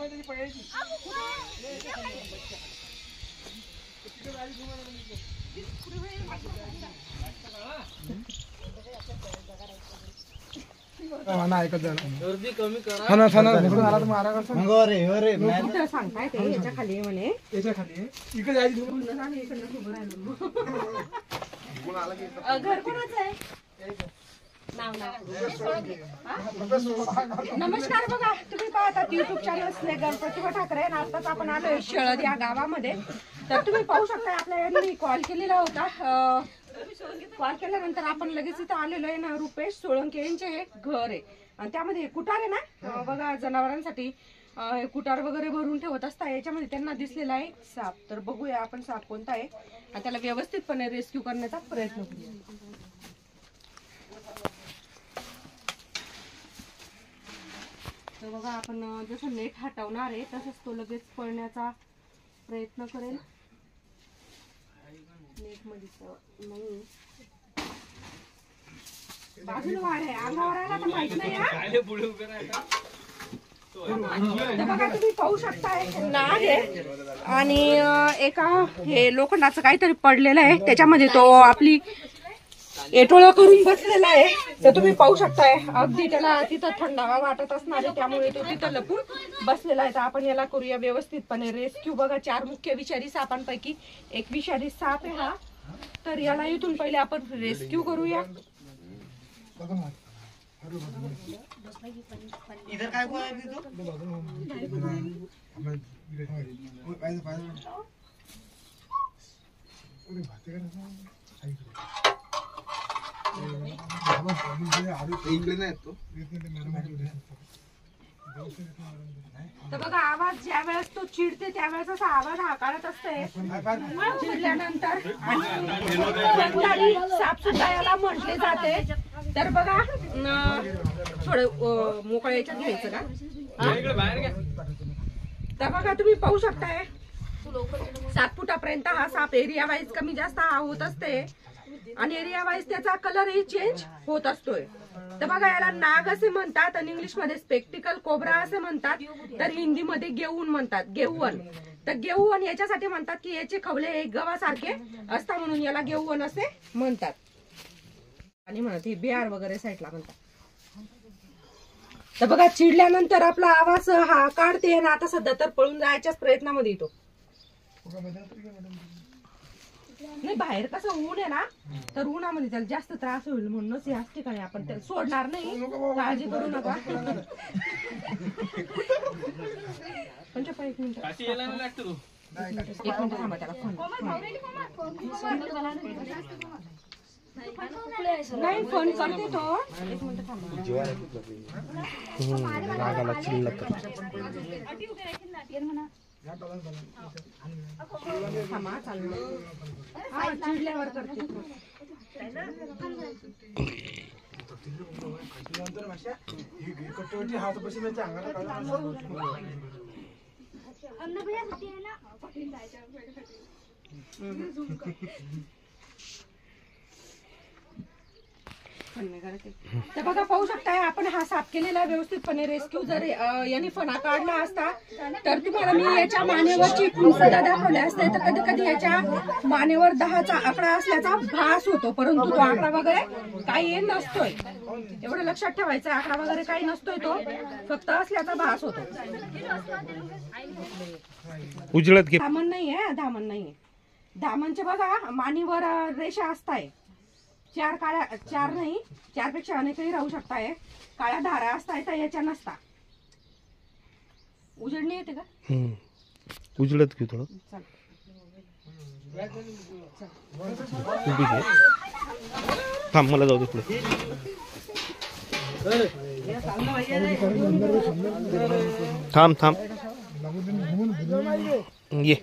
गर्दी कमी करा सांगताय ते याच्या खाली म्हणे याच्या खाली इकडे जायची घर कोणाच आहे नमस्कार बघा तुम्ही पाहतात युट्यूब चॅनल स्नेगर प्रतिभा ठाकरे आणि आताच आपण आलोय शेळद या गावामध्ये तर तुम्ही पाहू शकता आपल्या यांनी कॉल केलेला होता कॉल केल्यानंतर आपण लगेच इथं आलेलो आहे ना रुपेश सोळंके यांचे एक घर आहे आणि त्यामध्ये कुटार आहे ना बघा जनावरांसाठी कुटार वगैरे भरून ठेवत असता याच्यामध्ये त्यांना दिसलेला आहे साप तर बघूया आपण साप कोणता आहे आणि त्याला व्यवस्थितपणे रेस्क्यू करण्याचा प्रयत्न करूया तर बघा आपण जसं नेट हटवणार आहे तसंच तो लगेच पळण्याचा प्रयत्न करेल नेट मध्ये नाही बाजूला वाढ आहे अंगावर आला तर माहित नाही बघा तुम्ही पाहू शकताय नाग आहे आणि एका हे लोखंडाचं काहीतरी पडलेलं आहे त्याच्यामध्ये तो आपली एटोळा करून बसलेला आहे तर तुम्ही पाहू शकताय अगदी त्याला तिथं थंडावा वाटत असणार आहे त्यामुळे तो तिथं लपून बसलेला आहे तर आपण याला करूया व्यवस्थितपणे रेस्क्यू बघा 4 मुख्य विषारी सापांपैकी एक विषारी साप आहे हा तर याला इथून पहिले आपण रेस्क्यू करूया इधर काय तर बघा आवाज ज्या वेळेस तो चिडते त्यावेळेस असा आवाज हाकाळत असते चिडल्यानंतर साप सुद्धा याला म्हटले जाते तर बघा थोडं मोकळ्या याच्यात घ्यायचं का तर बघा तुम्ही पाहू शकताय 7 फुटापर्यंत हा साप एरिया वाईज कमी जास्त होत असते आणि एरिया वाईज त्याचा कलरही चेंज होत असतोय तर बघा याला नाग असे म्हणतात आणि इंग्लिश मध्ये स्पेक्टिकल कोब्रा असे म्हणतात तर हिंदी मध्ये गेऊन म्हणतात गेऊन तर गेऊन याच्यासाठी म्हणतात की याचे खवले गव्हासारखे असतात म्हणून याला गेऊन असे म्हणतात आणि म्हणत हे बिहार वगैरे साईडला म्हणतात तर बघा चिडल्यानंतर आपला आवाज हा काढते आणि आता सध्या तर पळून जायच्याच प्रयत्नामध्ये येतो नाही बाहेर कसं ऊन आहे ना तर उन्हामध्ये त्याला जास्त त्रास होईल म्हणूनच याच ठिकाणी आपण त्याला सोडणार नाही काळजी करू नका एक मिनिट थांबा त्याला नाही फोन करते तो 1 मिनिट थांबा चिडल्यावर करते तर बघा पाहू शकताय आपण हा साफ केलेला व्यवस्थितपणे रेस्क्यू जर यांनी फणा काढला असता तर तुम्हाला मी याच्या मानेवरची सुद्धा दाखवले असते तर कधी कधी याच्या मानेवर 10चा आकडा असल्याचा भास होतो परंतु तो आकडा वगैरे काही नसतोय एवढं लक्षात ठेवायचं आकडा वगैरे काही नसतोय तो फक्त असल्याचा भास होतो उजळत धामण नाहीये धामण नाहीये धामणचे बघा मानेवर रेषा असताय 4 काळ्या 4 नाही 4 पेक्षा अनेकही राहू शकताय काळ्या धारा असताय तर याच्या नसता उजळणी येते का उजळत घेऊ थोडं थांब मला जाऊ दे पुढे थांब थांब ये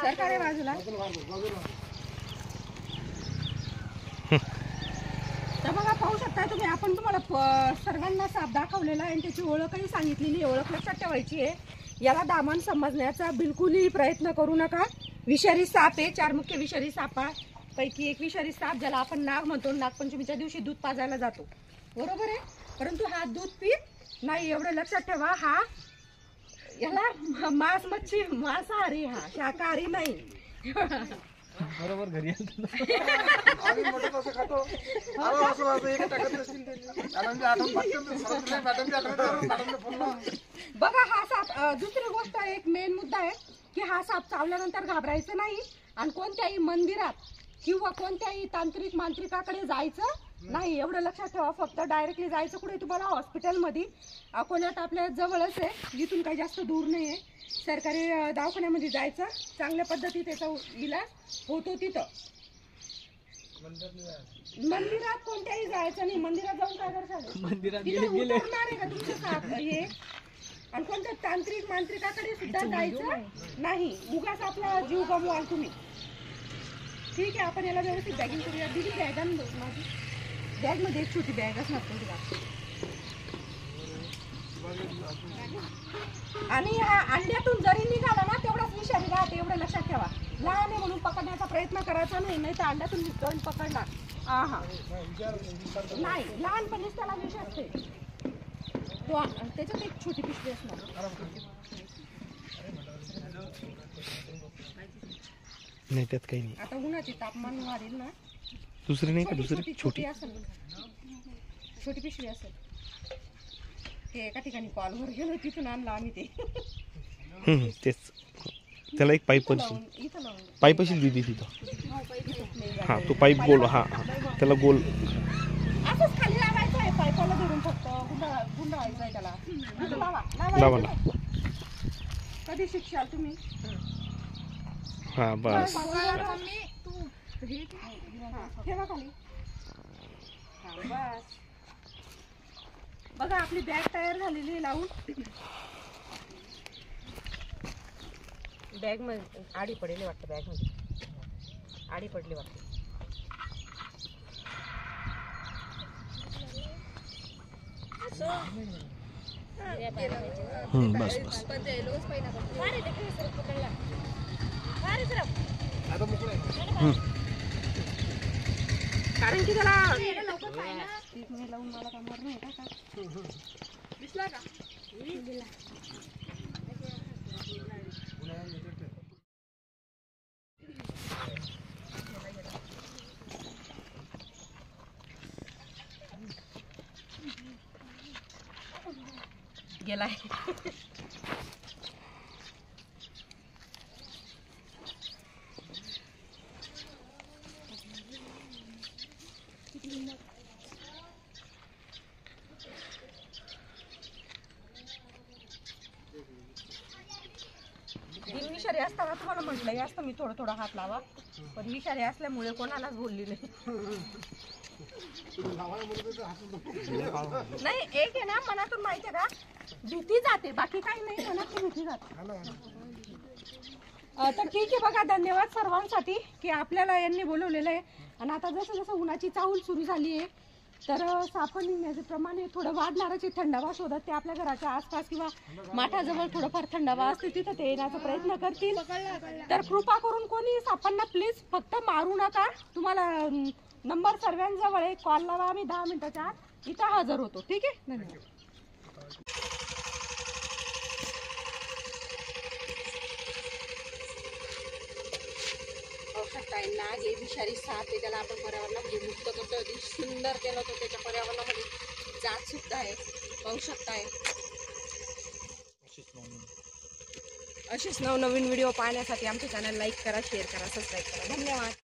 सरकारी बाजूला तर बघा पाहू शकता बघा तुम्ही, आपण तुम्हाला सर्वांना साप दाखवलेला आहे आणि त्याची ओळखही सांगितलेली आहे. ओळख लक्षात ठेवायची आहे. याला दामन समजण्याचा बिलकुलही प्रयत्न करू नका. विषारी साप आहे. 4 मुख्य विषारी सापापैकी एक विषारी साप, ज्याला आपण नाग म्हणतो, नागपंचमीच्या दिवशी दूध पाजायला जातो, बरोबर आहे. परंतु हा दूध पीत नाही, एवढं लक्षात ठेवा. हा याला मच्छी मांसाहारी, हा शाकाहारी नाही. बरोबर घरी बघा हा साप, दुसरी गोष्ट एक मेन मुद्दा आहे की हा साप चावल्यानंतर घाबरायचं नाही आणि कोणत्याही मंदिरात किंवा कोणत्याही तांत्रिक मांत्रिकाकडे जायचं नाही, एवढं लक्षात ठेवा. फक्त डायरेक्टली जायचं कुठे, तुम्हाला हॉस्पिटलमध्ये अकोल्यात आपल्या जवळच आहे, जिथून काही जास्त दूर नाही आहे. सरकारी दवाखान्यामध्ये जायचं, चांगल्या पद्धतीत त्याचा इलाज होतो. तिथं मंदिरात कोणत्याही जायचं नाही. मंदिरात जाऊन काय करशाल, मंदिरात उतरणार आहे का तुमचं साप हे. आणि कोणत्या तांत्रिक मांत्रिकाकडे सुद्धा जायचं नाही, उगाच आपला जीव गमवाल तुम्ही. ठीक आहे, आपण याला व्यवस्थित बॅगिंग करूया. दिली बॅग माझी, बॅगमध्ये एक छोटी बॅग असणार तुझी. आणि हा अंड्यातून जरी निघाला ना तेवढाच विषारी राहते, एवढं लक्षात ठेवा. लहान आहे म्हणून पकडण्याचा प्रयत्न करायचा नाही, नाही तर अंड्यातून निघतो पकडणार. हा नाही, लहानपणीच त्याला विष असते. तो त्याच्यात एक छोटी पिशवी असणार. नाही त्यात काही नाही. आता उन्हाचे तापमान वाढेल ना, दुसरी नाही का, दुसरी छोटी असेल, छोटी पिशवी असेल. ते एका ठिकाणी कॉलवर गेलो, तिथून आणलं आम्ही ते. तेच, त्याला एक पाईप पाईप असेल दिदी तिथं. हा तो पाईप गोल, हा हा त्याला गोल असंच खाली लावायचं आहे, पाईपाला धरून फक्त गुंडाळायचं आहे त्याला. लावा ना. कधी शिकशाल तुम्ही? हा बस. ठेवा खाली. बस बघा, आपली बॅग तयार झालेली आहे लावून. बॅग मध्ये आडी पडली वाटतं, बॅग मध्ये आडी पडली वाटतं. बस बस. कारण की त्याला लावून मला कामावर नाही का. दिसला का? गेलाय. विषारी असताना तुम्हाला म्हटलंय असतं मी, थोडं थोडं हात लावा, पण विषारी असल्यामुळे कोणालाच बोलली नाही. नाही, एक आहे ना, मनातून माहिती आहे का, भीती जाते, बाकी काही नाही, मनातून भीती जाते. तर ठीक आहे, बघा, धन्यवाद सर्वांसाठी की आपल्याला यांनी बोलवलेलं आहे. आणि आता जसं जसं उन्हाची चाहूल सुरू झाली आहे, तर साप निघण्याचे प्रमाण हे थोडं वाढणारच आहे. थंडावा शोधत ते आपल्या घराच्या आसपास किंवा माठाजवळ थोडंफार थंडावा असते, तिथं ते येण्याचा प्रयत्न करतील. तर कृपा करून कोणी सापांना प्लीज फक्त मारू नका. तुम्हाला नंबर सर्वांजवळ आहे, कॉल लावा, आम्ही 10 मिनिटाच्या आत इथं हजर होतो. ठीक आहे, धन्यवाद. नाग हे विषारी साप आहे, त्याला आपण पर्यावरणामध्ये मुक्त करतो. अगदी सुंदर केलं होतं, त्याच्या पर्यावरणामध्ये जात सुद्धा आहे, पाहू शकताय. असेच नवनवीन व्हिडिओ पाहण्यासाठी आमचे चॅनल लाईक करा, शेअर करा, सबस्क्राईब करा. धन्यवाद.